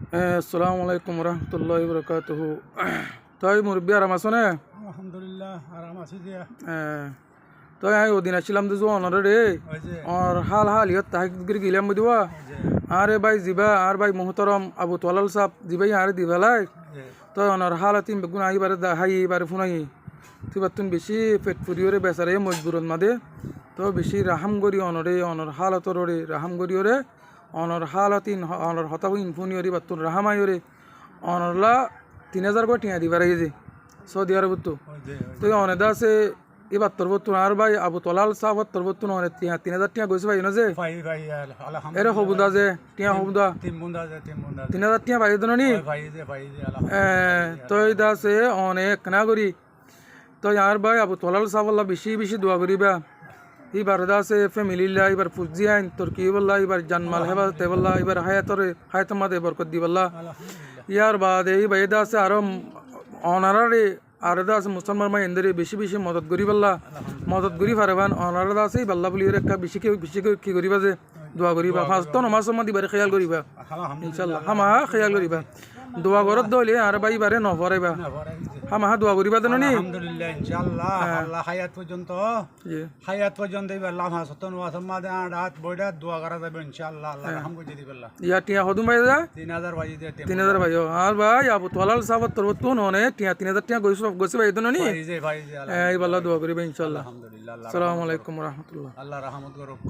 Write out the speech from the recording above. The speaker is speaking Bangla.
আসসালামু আলাইকুম রহমতুল্লাহি বরকাতুহু। তাই মুরব্বী আরাম আছো না? আলহামদুলিল্লাহ আরাম আছি দিয়া। তাই আমি ওদিন আসছিলাম তো অনরে রে আর হাল হাল ইয়ত তাহিক গিলাম বুঝবা। আরে ভাই জিবা আর ভাই মোহতরম আবু তলাল সাহ জিবাই আরে দিবালাই তো অনর হালাতিন বেগুন আইবারে হাই এবারে ফুনাই তুই বেশি পেট ফুরিওরে বেচারে মজবুরত মাদে তো বেশি রাহাম গরি অনরে অনর হালতরে রাহাম গরিওরে অনর হালাতিন অনর হতাব ইনফুনিওরি বাতুন রাহামাইরে অনরলা 3000 করে টিয়া দিবার যে সৌদি আরব তো অনেদা আছে এবার তোর বতুন আর ভাই আবু তলাল সাহ তোর বতুন অনেক টিয়া 3000 টিয়া গেছে ভাই না যে এরে হবুদা যে টিয়া হবুদা 3000 টিয়া ভাই দেন নি তো এটা আছে অনেক না করি তো আর ভাই আবু তলাল সাহ বেশি বেশি দোয়া করিবা এবার আছে ফ্যামিলিল্লা এবার ফুজি আইন তোর কি বললা এবার জানমাল হেবা তে বললা এবার হায়াত মাদে বরকত দি বললা ইয়ার বাদ এই বাইদা আছে আরো অনারারে আর আছে মুসলমান মা এন্দারে বেশি বেশি মদত করি বললা মদত করি পারবান অনারা আছে বাল্লা বলি একটা বেশি কি করিবা যে দোয়া করিবা ফার্স্ট তো নমাজ সময় দিবারে খেয়াল করিবা ইনশাআল্লাহ হামা খেয়াল করিবা দোয়া করত দলে আর ভাই বারে নভরাইবা হামা দোয়া করিবা দেন নি আলহামদুলিল্লাহ ইনশাআল্লাহ আল্লাহ হায়াত পর্যন্ত এবার লামা সতন ওয়াসমা দে রাত বইডা দোয়া করা যাবে ইনশাআল্লাহ আল্লাহ রহম করে দিবেল্লাহ ইয়া টিয়া হদুম ভাই দা 3000 ভাই দে 3000 ভাই আর ভাই আবু তলাল সাহেব তোর তো ননে টিয়া 3000 টিয়া গইছে ভাই দেন নি ভাই এই বাল্লা দোয়া করিবা ইনশাআল্লাহ আলহামদুলিল্লাহ আসসালামু আলাইকুম ওয়া রাহমাতুল্লাহ আল্লাহ রহমত করুক।